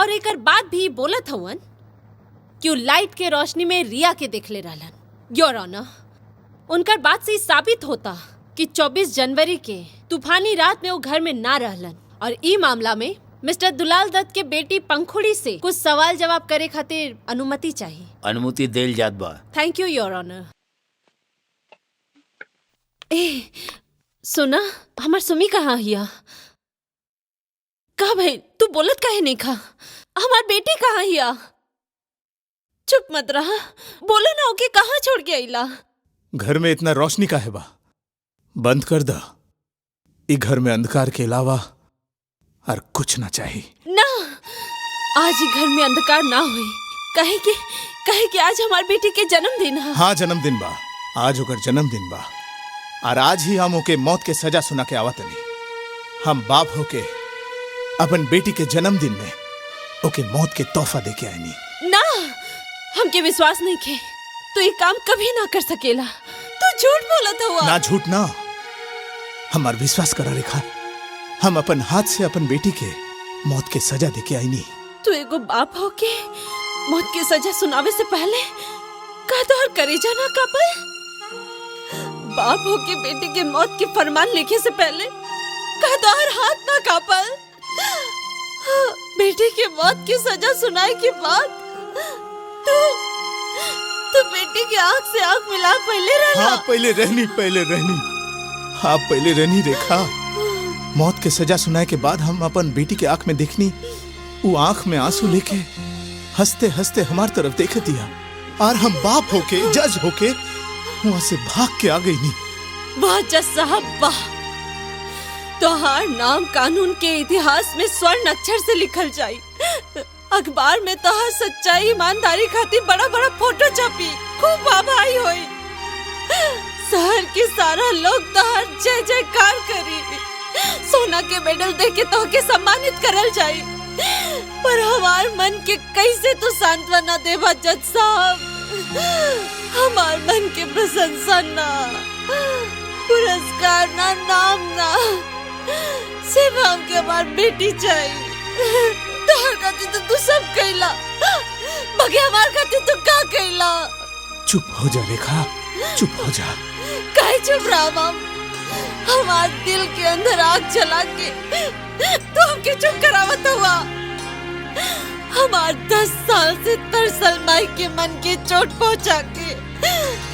और एकर बाद भी बोलत हवन कि उ लाइट के रोशनी में रिया के देखले रहलन। योर ऑनर, उनकर बात से साबित होता कि 24 जनवरी के तूफानी रात में वो घर में ना रहलन और ई मामला में मिस्टर दुलाल दत्त के बेटी पंखुड़ी से कुछ सवाल जवाब करे खातिर अनुमति चाहिए। अनुमति देल जात बा। Thank you your honour. ए सुना, हमार सुमी कहाँ हिया? का भाई तू बोलत काहे नहीं खा? हमार बेटी कहाँ हिया? चुप मत रहा, बोलो ना ओके कहाँ छोड़ के आइला? घर में इतना रोशनी का है बा, बंद कर दा। ई घर में अंधकार के अलावा और कुछ ना चाहिए। ना, आज ही घर में अंधकार ना हुई। कहे कि आज हमार बेटी के जन्मदिन है। हाँ जन्मदिन बा, आज ओकर जन्मदिन बा और आज ही हम ओके मौत के सजा सुना के आवतनी। हम बाप होके अपन बेटी के जन्मदिन में ओके मौत के तोहफा दे के आईनी। ना, हमके विश्वास नहीं खे, तो ये काम कभी ना कर सकेला। तू झूठ बोलत हुआ। ना झूठ ना, हमार विश्वास करा रेखा, हम अपन हाथ से अपन बेटी के मौत के सजा दे के आईनी। तू एगो बाप होके मौत के सजा सुनावे से पहले का तोहर करेजा ना कापल? बाप होके बेटी के मौत के फरमान लिखे से पहले का तोहर हाथ ना कापल? बेटी के मौत की सजा सुनाए के बाद तू बेटी की आंख से आंख मिला पहले रहना। हाँ पहले रहनी। हाँ पहले रहनी रेखा। मौत के सजा सुनाए के बाद हम अपन बेटी के आंख में देखनी, वो आंख में आंसू लेके हंसते हंसते हमार तरफ देख दिया और हम बाप होके जज होके वहां से भाग के आ गई। नहीं वाह जज साहब वाह, तोहार नाम कानून के इतिहास में स्वर्ण अक्षर से लिखल जाई। अखबार में तोहार सच्चाई ईमानदारी खातिर बड़ा बड़ा फोटो छपी, खूब वाहवाही होई। शहर के सारा लोग तोहार जय जयकार करी, सोना के मेडल दे के तोहके सम्मानित करल जाई। पर हमार मन के कैसे तो सांत्वना देवा जज साहब? हमार मन के प्रशंसा ना, पुरस्कार ना, नाम ना, सिर्फ हमके हमार बेटी चाहिए। तोहर खातिर तो तू सब कैला, बाकी हमार खातिर तू का कैला? चुप हो जा रेखा, चुप हो जा। काहे चुप रहा हम? हमार दिल के अंदर आग जला के तू हमके चुप करावत हुआ। हमार 10 साल से तरसल माई के मन के चोट पहुंचा के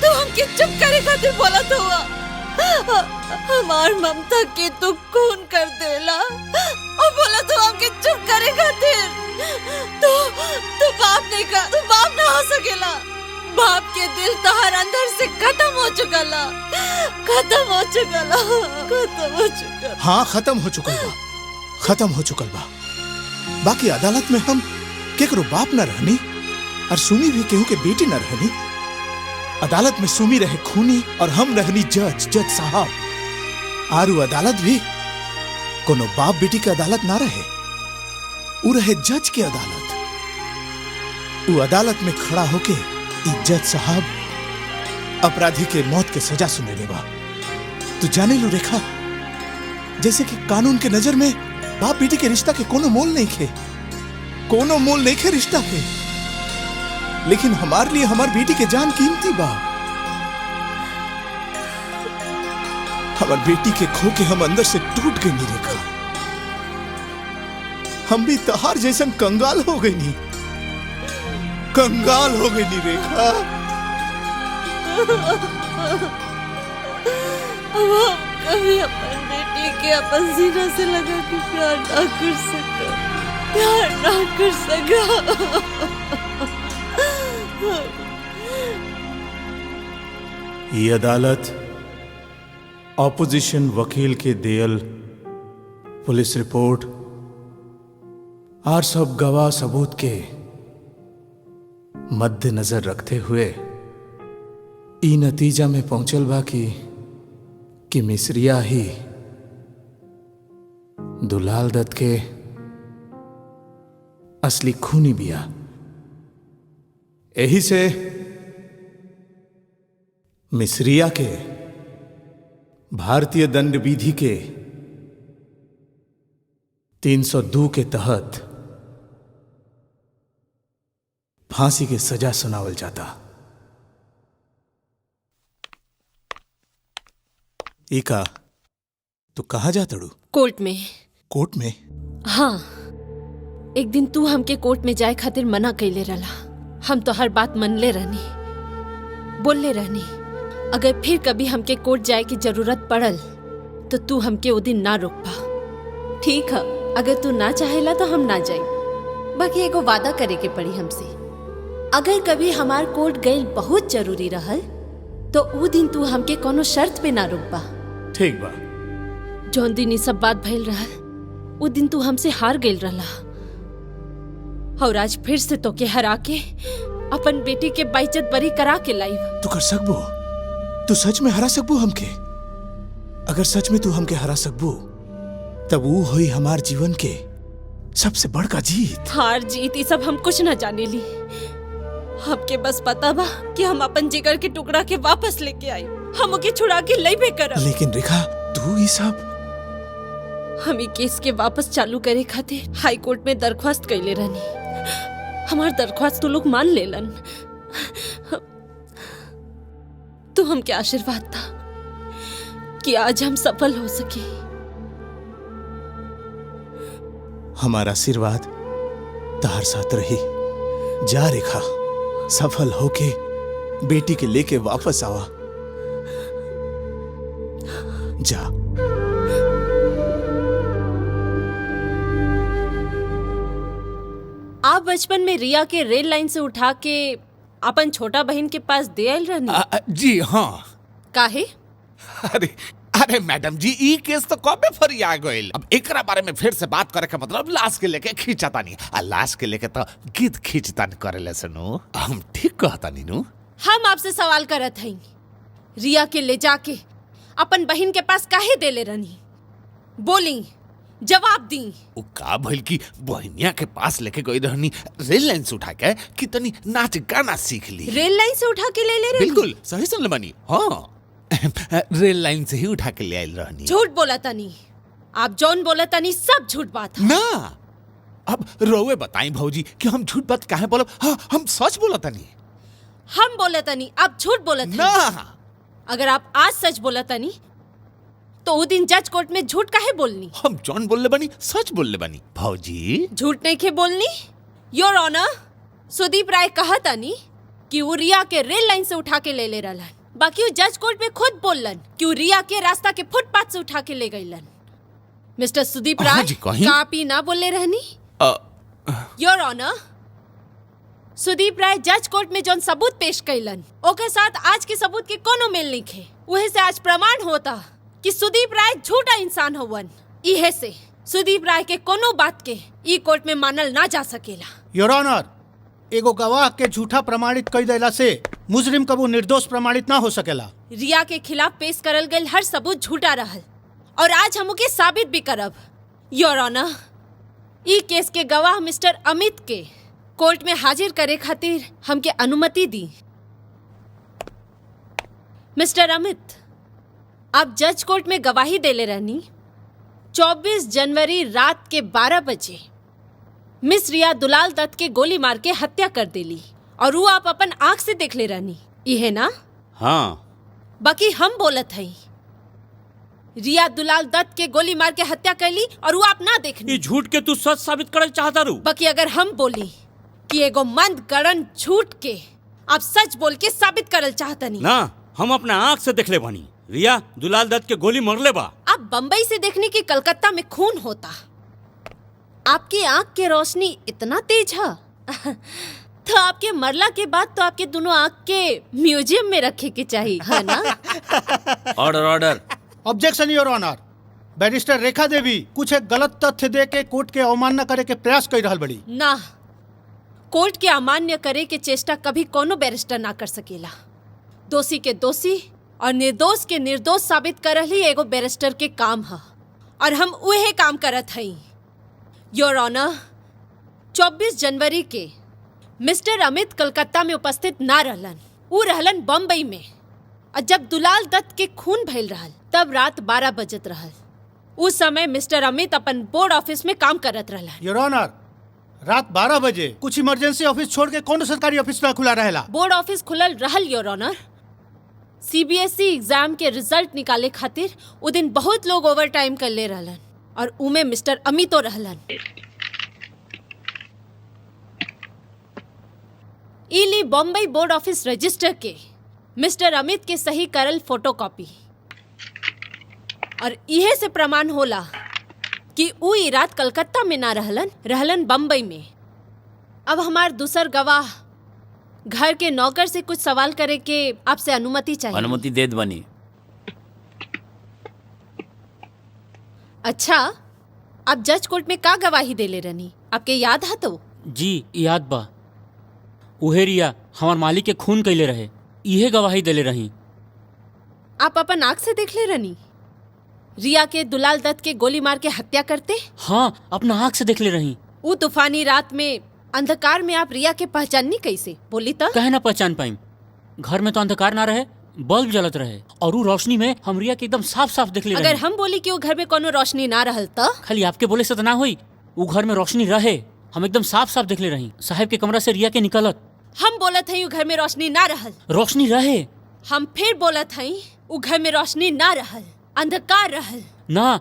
तू हमके चुप करे खातिर बोलत हुआ। हमार ममता के तू खून कर देला और बोला तू हमके चुप करे खातिर। तू बाप नहीं का, तू बाप ना हो सकेला। बाप के दिल तोहर अंदर से खत्म हो चुकला। हाँ खत्म हो चुकल बा। बाकी अदालत में हम केकरो बाप न रहनी और सुमी भी केहू के बेटी न रहनी। अदालत में सुमी रहे खूनी और हम रहनी जज साहब। आरू अदालत भी कोनो बाप बेटी के अदालत ना रहे, उ रहे जज के अदालत। उ अदालत में खड़ा होके जज साहब अपराधी के मौत के सजा सुने लेबा। तू जाने लो रेखा, जैसे कि कानून के नजर में बाप बेटी के रिश्ता के कोनो मोल नहीं खे रिश्ता के, लेकिन हमारे लिए हमार बेटी के जान कीमती बा। हमार बेटी के खो के हम अंदर से टूट गई नी रेखा। हम भी तहार जैसन कंगाल हो गई नी रेखा। अब हम कभी अपन बेटी के अपन सीना से लगा के प्यार ना कर सका। ये अदालत ऑपोजिशन वकील के देयल पुलिस रिपोर्ट और सब गवाह सबूत के मद्देनजर रखते हुए ई नतीजा में पहुंचल बा कि मिसरिया ही दुलाल दत्त के असली खूनी बिया। यही से मिसरिया के भारतीय दंड विधि के 302 के तहत फांसी के सजा सुनावल जाता। एका तू कहाँ जा तड़ू? कोर्ट में। कोर्ट में? हाँ, एक दिन तू हमके कोर्ट में जाए खातिर मना कैले रहला। हम तो हर बात मनले रहनी, बोलले रहनी। अगर फिर कभी हमके कोर्ट जाए की जरूरत पड़ल तो तू हमके वो दिन ना रोक पा। ठीक है, अगर तू ना चाहेला तो हम ना जाए। बाकी एगो वादा करे के पड़ी हमसे। अगर कभी हमार कोर्ट गइल बहुत जरूरी रहल तो वो दिन तू हमके कोनो शर्त पे ना रोक पा। ठीक बा। जौन दिन ई सब बात भइल रहल वो दिन तू हमसे हार गइल रहला, और आज फिर से तो के हरा के अपन बेटी के बेइज्जत बरी करा के लाइव। तू कर सकबो? तू सच में हरा सकबो हमके? अगर सच में तू हमके हरा सकबो तब वो होई हमार जीवन के सबसे बड़का जीत। हार जीत ये सब हम कुछ न जाने ली। हमके बस पता बा कि हम अपन जिगर के टुकड़ा के वापस लेके आई, हम ओके छुड़ा के लइबे करब। लेकिन रेखा, तू ये सब हम ई केस के वापस चालू करे खातिर हाई कोर्ट में दरख्वास्त कैले रहनी। हमार दरख्वास्त तो लोग मान लेलन। तो हमके आशीर्वाद था कि आज हम सफल हो सके। हमारा आशीर्वाद तार साथ रही। जा रेखा, सफल होके बेटी के लेके वापस आवा। जा। आप बचपन में रिया के रेल लाइन से उठा के अपन छोटा बहन के पास दे आयल रहनी? जी हाँ। काहे? अरे अरे मैडम जी, ई केस तो कबे फरिया गइल। अब एकरा बारे में फिर से बात करे के मतलब लाश के लेके खींचता नहीं। आ लाश के लेके तो गीत खींचता नहीं करेले सुनो। हम ठीक कहता नहीं नु? हम आपसे सवाल करत हई, रिया के ले जाके अपन बहन के पास काहे देले रहनी? बोली, जवाब दी। वो का भइल की बहनिया के पास लेके गई रहनी रेल लाइन से उठा के कि तनी नाच गाना सीख ली। रेल लाइन से उठा के ले रहनी? बिल्कुल सही सुन ले बनी। हाँ, रेल लाइन से ही उठा के ले आइल रहनी। झूठ बोला तनी। आप जौन बोला तनी सब झूठ बात है। ना, अब रोवे बताई भौजी कि हम झूठ बात काहे बोलब? हाँ, हम सच बोला तनी। हम बोला तनी, आप झूठ बोला तनी। ना, अगर आप आज सच बोला तनी तो वो दिन जज कोर्ट में झूठ काहे बोलनी? हम जौन बोलले बनी सच बोलले बनी भौजी। झूठ नहीं के बोलनी। योर ऑनर, सुदीप राय कहा तनी कि वो रिया के रेल लाइन से उठा के ले रहलन। बाकी वो जज कोर्ट में खुद बोलन कि वो रिया के रास्ता के फुटपाथ से उठा के ले गईलन। मिस्टर सुदीप राय, का आप ही ना बोले रहनी? योर ऑनर, सुदीप राय जज कोर्ट में जौन सबूत पेश कैलन ओके साथ आज के सबूत के कोनो मेल नहीं खे। वही से आज प्रमाण होता कि सुदीप राय झूठा इंसान हवन। इहे से सुदीप राय के कोनो बात के ई कोर्ट में मानल ना जा सकेला। योर ऑनर, एगो गवाह के झूठा प्रमाणित कई देला से मुजरिम कबू निर्दोष प्रमाणित ना हो सकेला। रिया के खिलाफ पेश करल गई हर सबूत झूठा रहल और आज हम ओके साबित भी करब। योर ऑनर, ई केस के गवाह मिस्टर अमित के कोर्ट में हाजिर करे खातिर हमके अनुमति दी। मिस्टर अमित, आप जज कोर्ट में गवाही देले रहनी 24 जनवरी रात के 12 बजे मिस रिया दुलाल दत्त के गोली मार के हत्या कर देली और वो आप अपन आंख से देख ले रहनी, ये ना? हाँ। बाकी हम बोलत हई रिया दुलाल दत्त के गोली मार के हत्या कैली और वो आप ना देखनी। ये झूठ के तू सच साबित करल चाहता रू? बाकी अगर हम बोली कि एगो मंद गड़न झूठ के आप सच बोल के साबित करल चाहतनी ना, हम अपना आंख से देख ले बानी रिया दुलाल दत्त के गोली मरले बा। आप बम्बई से देखने की कलकत्ता में खून होता। आपकी आंख की रोशनी इतना तेज है तो आपके मरला के बाद तो आपके दोनों आंख के म्यूजियम में रखे के चाहिए, है ना? Order order. Objection your honour, barrister Rekha Devi कुछ एक गलत तथ्य दे के कोर्ट के अवमानना करे के प्रयास कर रहल बड़ी। ना, कोर्ट के अमान्य करे के चेष्टा कभी कोनो बैरिस्टर ना कर सकेला। दोषी के दोषी और निर्दोष के निर्दोष साबित करल ही एगो बैरिस्टर के काम है और हम उहे काम करत हई। योर ऑनर, 24 जनवरी के मिस्टर अमित कलकत्ता में उपस्थित ना रहलन, वो रहलन बम्बई में। और जब दुलाल दत्त के खून भइल रहल तब रात 12 बजत रहल। उस समय मिस्टर अमित अपन बोर्ड ऑफिस में काम करत रहलन। योर ऑनर, रात 12 बजे कुछ इमरजेंसी ऑफिस छोड़ के कौन सरकारी ऑफिस ना खुला रहेला? बोर्ड ऑफिस खुलल रहल योर ऑनर। सीबीएसई एग्जाम के रिजल्ट निकाले खातिर उ दिन बहुत लोग ओवर टाइम कर ले रहलन और उमे मिस्टर अमितो रहलन। इली बॉम्बे बोर्ड ऑफिस रजिस्टर के मिस्टर अमित के सही करल फोटोकॉपी और इहे से प्रमाण होला कि उ ई रात कलकत्ता में ना रहलन बम्बई में। अब हमार दूसर गवाह घर के नौकर से कुछ सवाल करे के आपसे अनुमति चाहिए। अनुमति दे दवानी। अच्छा, आप जज कोर्ट में का गवाही देले रहनी, आपके याद है? तो जी याद बा। उहे रिया हमार मालिक के खून कैले रहे, इहे गवाही देले रही। आप अपन आँख से देख ले रहनी रिया के दुलाल दत्त के गोली मार के हत्या करते? हाँ, अपना आँख से देख ले रही। वो तूफानी रात में अंधकार में आप रिया के पहचाननी कैसे? बोली तो कहे ना पहचान पाई। घर में तो अंधकार ना रहे, बल्ब जलत रहे और वो रोशनी में हम रिया के एकदम साफ साफ देख ले रही। अगर हम बोली कि वो घर में कोनो रोशनी ना रहल तो? खाली आपके बोले से तो ना हुई, वो घर में रोशनी रहे, हम एकदम साफ साफ देख ले रही। साहब के कमरा से रिया के निकलत। हम बोलत हई वो घर में रोशनी ना रहल। रोशनी रहे। हम फिर बोलत हई वो घर में रोशनी ना रहल, अंधकार रहल। ना,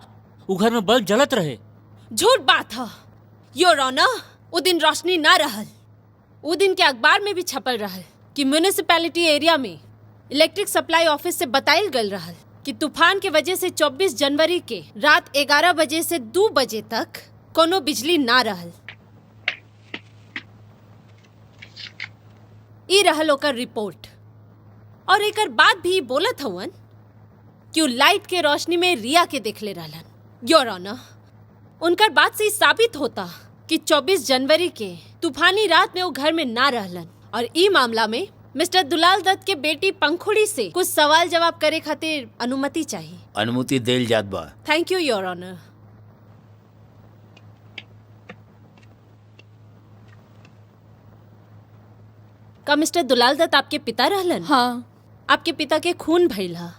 वो घर में बल्ब जलत रहे। झूठ बात है योर ऑनर। वो दिन रोशनी ना रहल। वो दिन के अखबार में भी छपल रहल कि म्युनिसिपैलिटी एरिया में इलेक्ट्रिक सप्लाई ऑफिस से बताइल गल रहल कि तूफान के वजह से 24 जनवरी के रात 11 बजे से 2 बजे तक कोनो बिजली ना रहल। ई रहल ओकर रिपोर्ट। और एकर बाद भी बोलत हवन कि वो लाइट के रोशनी में रिया के देख ले रहलन। योर ऑनर, उनकर बात से साबित होता कि 24 जनवरी के तूफानी रात में वो घर में ना रहलन। और ई मामला में मिस्टर दुलाल दत्त के बेटी पंखुड़ी से कुछ सवाल जवाब करे खातिर अनुमति चाहिए। अनुमति देल जात बा। Thank you your honour. का मिस्टर दुलाल दत्त आपके पिता रहलन? हाँ। आपके पिता के खून भइल हा,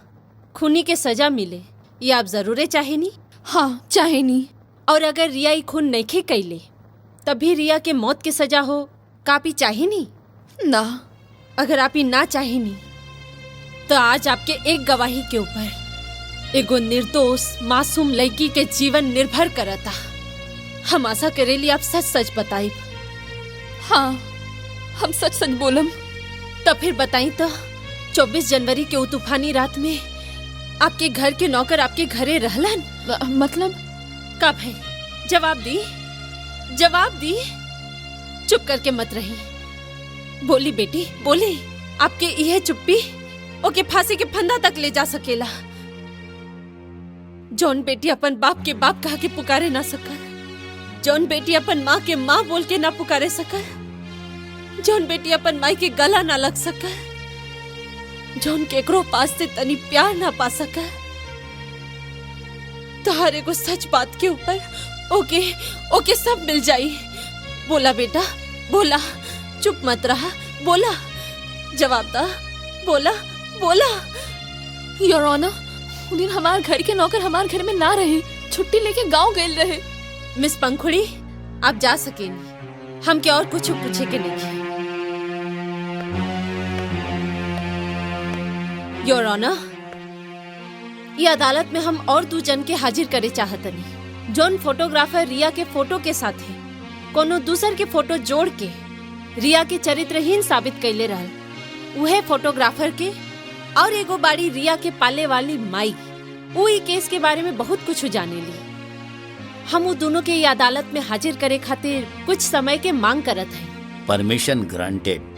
खूनी के सजा मिले, ये आप जरूरे चाहेनी? हाँ, चाहे नहीं। और अगर रिया ई खून नइखे कैले तभी रिया के मौत के सजा हो, का आप ई चाहेनी? ना। अगर आप ई ना चाहेनी तो आज आपके एक गवाही के ऊपर एगो निर्दोष मासूम लड़की के जीवन निर्भर करता। हम आशा करेली आप सच सच बताई। हाँ, हम सच सच बोलम। तो फिर बताई तो 24 जनवरी के वो तूफानी रात में आपके घर के नौकर आपके घरे रहलन? मतलब कब है? जवाब दी, जवाब दी। चुप करके मत रही। बोली बेटी, बोली। आपके यह चुप्पी ओके फांसी के फंदा तक ले जा सकेला। जौन बेटी अपन बाप के बाप कहा के पुकारे ना सकल, जौन बेटी अपन माँ के माँ बोल के ना पुकारे सकल, जौन बेटी अपन माई के गला ना लग सकल, जौन केकरो पास से तनी प्यार ना पा सकल, तोहरे को सच बात के ऊपर ओके ओके सब मिल जाई। बोला बेटा, बोला। चुप मत रहा, बोला। जवाब दा, बोला बोला। योर ऑनर, उस दिन हमारे घर के नौकर हमारे घर में ना रहे, छुट्टी लेके गांव गए रहे। मिस पंखुड़ी, आप जा सकेंगी, हम क्या और कुछ पूछे के नहीं। योर ऑनर, ये अदालत में हम और 2 जन के हाजिर करे चाहतनी। जोन फोटोग्राफर रिया के फोटो के साथे कोनो दूसर के फोटो जोड़ के रिया के चरित्रहीन साबित कैले रहल, उहे फोटोग्राफर के और एगो बाड़ी रिया के पाले वाली माई, वो ई केस के बारे में बहुत कुछ जाने ली। हम वो दोनों के ये अदालत में हाजिर करे खातिर कुछ समय के मांग करत हैं। Permission granted.